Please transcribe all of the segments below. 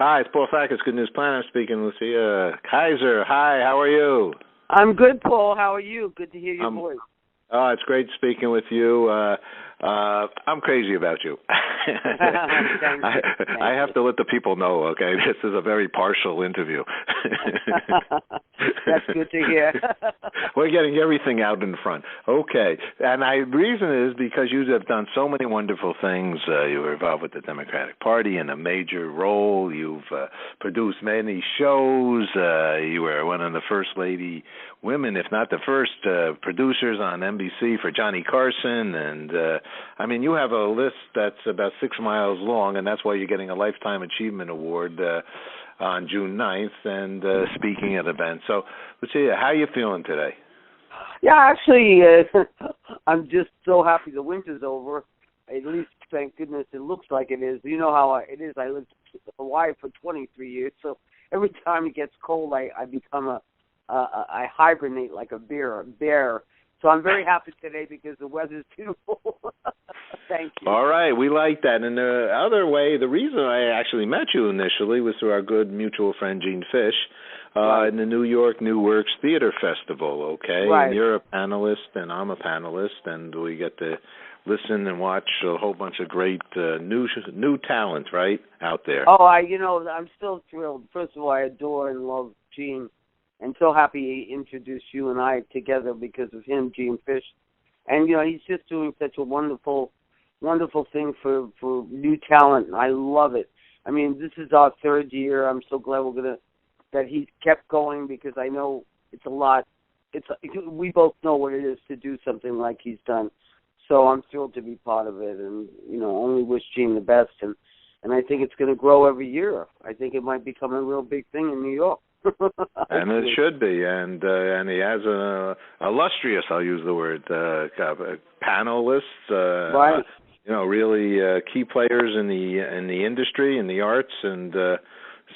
Hi, it's Paul Sackett, Good News Planner speaking. Lucia Kaiser, hi, how are you? I'm good, Paul. How are you? Good to hear your voice. Oh, it's great speaking with you. I'm crazy about you. I have to let the people know, okay? This is a very partial interview. That's good to hear. We're getting everything out in front. Okay. And the reason is because you have done so many wonderful things. You were involved with the Democratic Party in a major role. You've produced many shows. You were one of the first lady women, if not the first, producers on NBC for Johnny Carson. And, I mean, you have a list that's about 6 miles long, and that's why you're getting a Lifetime Achievement Award on June 9th and speaking at events. So, Lucia, how are you feeling today? Yeah, actually, I'm just so happy the winter's over. At least, thank goodness, it looks like it is. You know how it is. I lived in Hawaii for 23 years, so every time it gets cold, I become I hibernate like a bear. So I'm very happy today because the weather's beautiful. Thank you. All right, we like that. And the other way, the reason I actually met you initially was through our good mutual friend Gene Fish in the New York New Works Theater Festival, okay? Right. And you're a panelist and I'm a panelist, and we get to listen and watch a whole bunch of great new talent, right, out there. Oh, I'm still thrilled. First of all, I adore and love Gene. And so happy he introduced you and I together because of him, Gene Fish. And, he's just doing such a wonderful thing for new talent. And I love it. I mean, this is our third year. I'm so glad that he's kept going because I know it's a lot. We both know what it is to do something like he's done. So I'm thrilled to be part of it and, only wish Gene the best. And I think it's going to grow every year. I think it might become a real big thing in New York. And it should be, and he has a illustrious, I'll use the word, panelists, right? Really key players in the industry, in the arts, and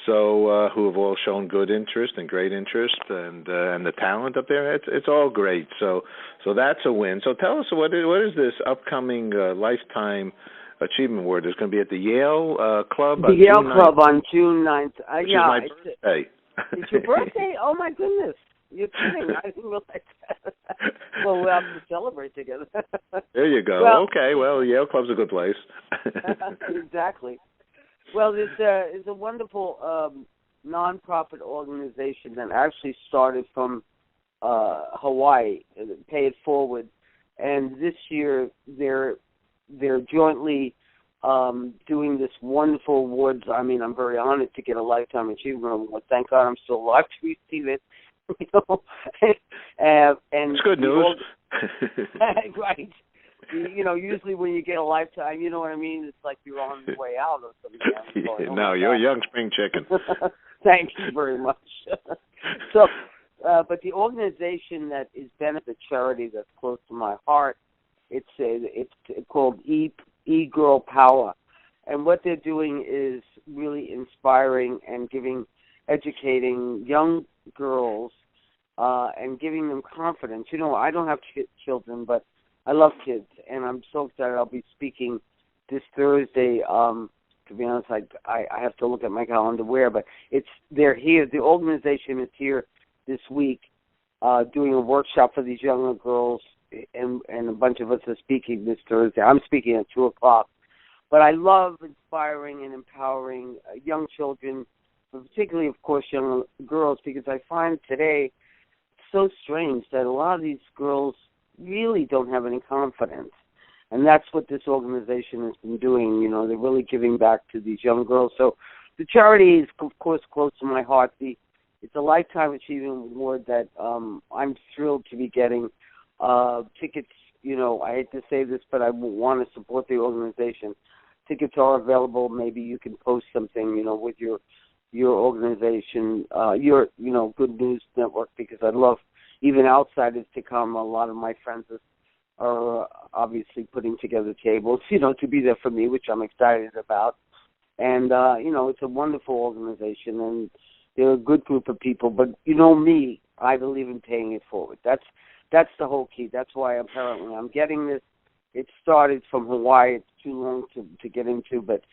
so who have all shown good interest and great interest, and the talent up there. It's all great. So that's a win. So tell us what is this upcoming Lifetime Achievement Award? It's going to be at the Yale Club. The Yale Club on June 9th. Which is my birthday. It's your birthday? Oh, my goodness. You're kidding. I didn't realize that. Well, we'll have to celebrate together. There you go. Well, okay. Well, Yale Club's a good place. Exactly. Well, there's a wonderful nonprofit organization that actually started from Hawaii, Pay It Forward. And this year they're jointly doing this wonderful awards. I mean, I'm very honored to get a Lifetime Achievement Award. Thank God I'm still alive to receive it. And it's good news. Right. Usually when you get a Lifetime, you know what I mean? It's like you're on the way out or something. No, you're a young spring chicken. Thank you very much. So, but the organization that is benefit charity that's close to my heart, it's called E-Girl Power. And what they're doing is really inspiring and educating young girls and giving them confidence. I don't have children, but I love kids, and I'm so excited. I'll be speaking this Thursday. To be honest, I have to look at my calendar but they're here. The organization is here this week doing a workshop for these younger girls, and a bunch of us are speaking this Thursday. I'm speaking at 2 o'clock. But I love inspiring and empowering young children, particularly, of course, young girls, because I find today it's so strange that a lot of these girls really don't have any confidence. And that's what this organization has been doing. They're really giving back to these young girls. So the charity is, of course, close to my heart. It's a Lifetime Achievement Award that I'm thrilled to be getting. Tickets, I hate to say this, but I want to support the organization. Tickets are available. Maybe you can post something, with your organization, your Good News Network, because I'd love even outsiders to come. A lot of my friends are obviously putting together tables, to be there for me, which I'm excited about. And, it's a wonderful organization, and they're a good group of people. But me, I believe in paying it forward. That's the whole key. That's why apparently I'm getting this. It started from Hawaii. It's too long to get into, but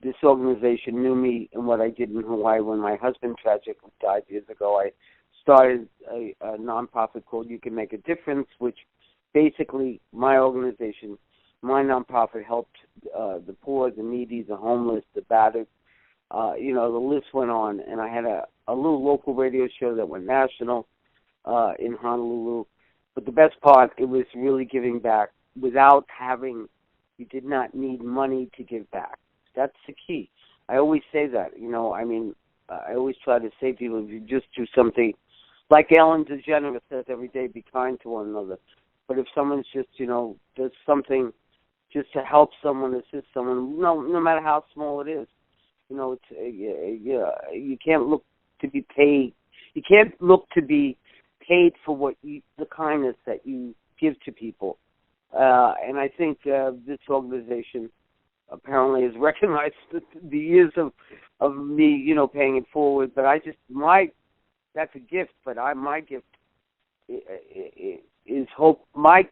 this organization knew me and what I did in Hawaii when my husband tragically died years ago. I started a nonprofit called You Can Make a Difference, which basically my organization, my nonprofit helped the poor, the needy, the homeless, the battered. The list went on, and I had a little local radio show that went national in Honolulu. But the best part, it was really giving back without having, you did not need money to give back. That's the key. I always say that, I always try to say to people, if you just do something, like Ellen DeGeneres says every day, be kind to one another. But if someone's just, does something just to help someone, assist someone, no matter how small it is, you can't look to be paid. You can't look to be paid for the kindness that you give to people. And I think this organization apparently has recognized the years of me, paying it forward. But that's a gift. But my gift is hope. My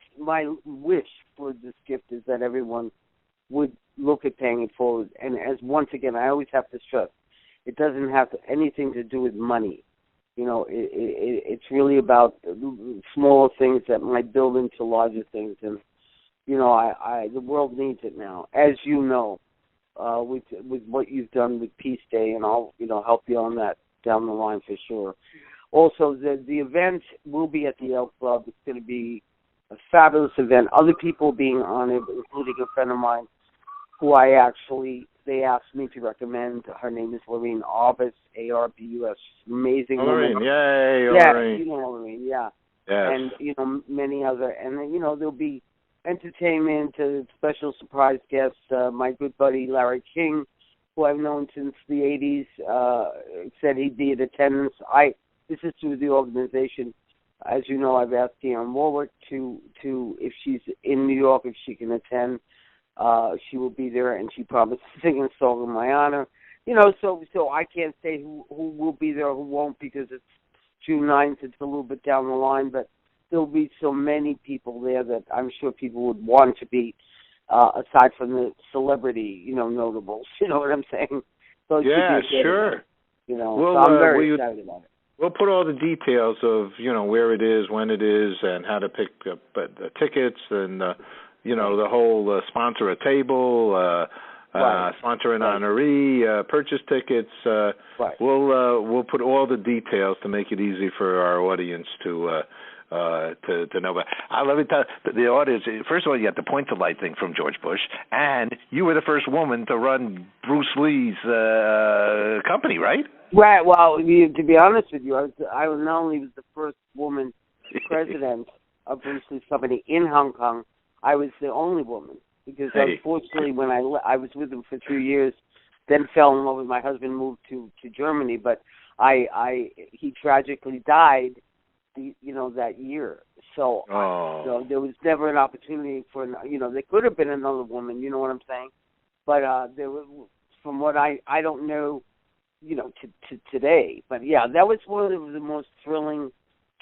wish for this gift is that everyone would look at paying it forward. And once again, I always have to stress, it doesn't have anything to do with money. It's really about small things that might build into larger things. And the world needs it now, as you know, with what you've done with Peace Day, and I'll help you on that down the line for sure. Also, the event will be at the Elk Club. It's going to be a fabulous event. Other people being honored, including a friend of mine who they asked me to recommend. Her name is Lorraine Arbus, Arbus. Amazing Lorraine, woman. yay, yeah, Lorraine. You know Lorraine, yeah. Yes. And, many other. And, there'll be entertainment, special surprise guests. My good buddy Larry King, who I've known since the 80s, said he'd be in attendance. This is through the organization. As you know, I've asked Dionne Warwick to if she's in New York, if she can attend. She will be there, and she promised to sing a song in my honor. So I can't say who will be there or who won't, because it's June 9th. It's a little bit down the line, but there'll be so many people there that I'm sure people would want to be, aside from the celebrity, notables. You know what I'm saying? So yeah, sure. So I'm very excited about it. We'll put all the details of, where it is, when it is, and how to pick up the tickets, and, the whole sponsor a table, sponsor an honoree, purchase tickets. Right. We'll put all the details to make it easy for our audience to know. But let me tell the audience, first of all, you got the Point to Light thing from George Bush, and you were the first woman to run Bruce Lee's company, right? Right. Well, to be honest with you, I not only was the first woman president of Bruce Lee's company in Hong Kong, I was the only woman, because unfortunately when I was with him for 2 years, then fell in love with my husband, moved to Germany, but he tragically died, that year. So, so there was never an opportunity for, there could have been another woman, you know what I'm saying? But there was, from what I don't know, to today. But yeah, that was one of the most thrilling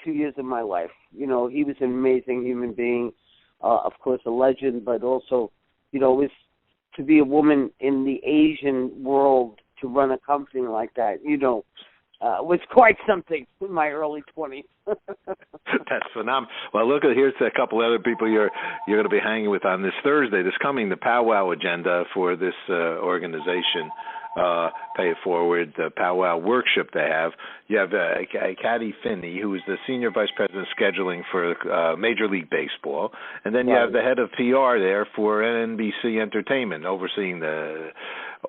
2 years of my life. He was an amazing human being, of course a legend, but also, it was to be a woman in the Asian world to run a company like that, was quite something in my early 20s. That's phenomenal. Well, look, here's a couple other people you're going to be hanging with on this Thursday. This coming, the powwow agenda for this organization. Pay It Forward, the powwow workshop they have. You have Kathy Finney, who is the Senior Vice President of Scheduling for Major League Baseball. And then you have the head of PR there for NBC Entertainment, overseeing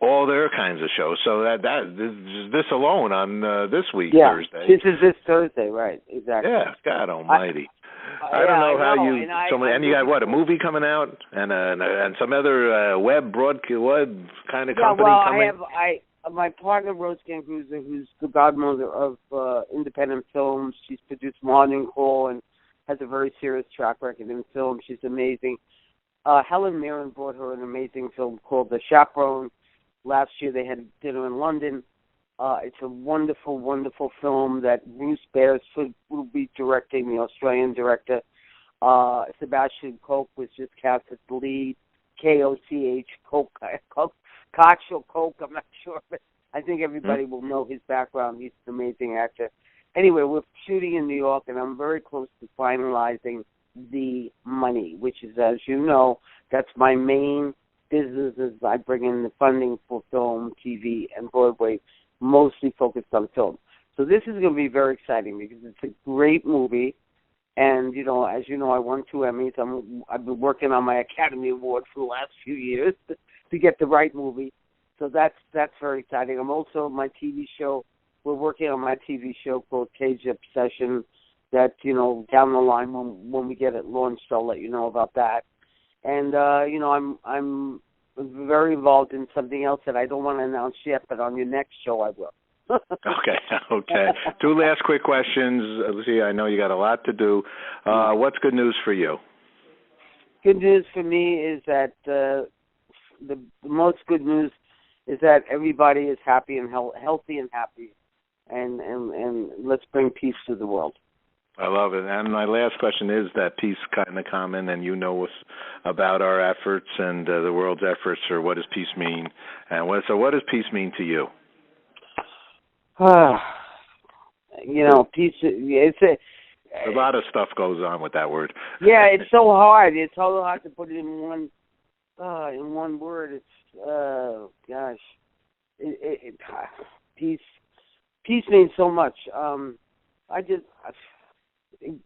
all their kinds of shows. So this alone on this week, Thursday. This is this Thursday, right, exactly. Yeah, God almighty. I don't know how you. And you got a movie coming out, and some other web kind of company coming. My partner Rose Gangruza, who's the godmother of independent films. She's produced Morning Call and has a very serious track record in film. She's amazing. Helen Mirren brought her an amazing film called The Chaperone. Last year they had dinner in London. It's a wonderful, wonderful film that Bruce Beresford will be directing, the Australian director. Sebastian Koch was just cast as the lead, Koch, Scotch or Coke, I'm not sure, but I think everybody will know his background. He's an amazing actor. Anyway, we're shooting in New York, and I'm very close to finalizing the money, which is, as you know, that's my main business. Is I bring in the funding for film, TV, and Broadway, mostly focused on film. So this is going to be very exciting because it's a great movie. And, you know, as you know, I won 2 Emmys. I've been working on my Academy Award for the last few years to get the right movie. So that's very exciting. I'm also, my TV show, we're working on my TV show called Cage Obsession that, you know, down the line when we get it launched, I'll let you know about that. And, you know, I'm very involved in something else that I don't want to announce yet, but on your next show I will. Okay. 2 last quick questions. Lucia, I know you got a lot to do. What's good news for you? Good news for me is that the most good news is that everybody is happy and healthy and happy, and let's bring peace to the world. I love it. And my last question is that peace kind of common, and you know about our efforts and the world's efforts, or what does peace mean? And what does peace mean to you? You know, peace. It's a lot of stuff goes on with that word. Yeah, it's so hard. It's so hard to put it in one word. It's gosh, peace. Peace means so much.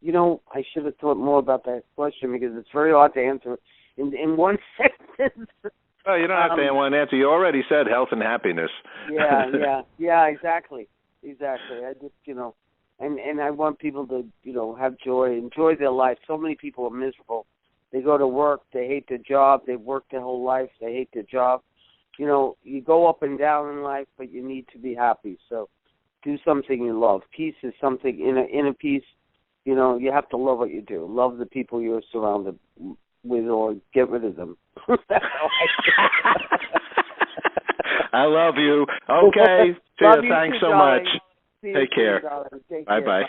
You know, I should have thought more about that question because it's very hard to answer in one sentence. Oh, you don't have to one answer. You already said health and happiness. Yeah, exactly. I just, you know, and I want people to, you know, have joy, enjoy their life. So many people are miserable. They go to work, they hate their job, they've worked their whole life, they hate their job. You know, you go up and down in life, but you need to be happy. So do something you love. Peace is something, in a peace, you know, you have to love what you do. Love the people you're surrounded with, or get rid of them. That's how I I love you. Okay. See you. Thanks so much. Take care. Take Bye-bye. care.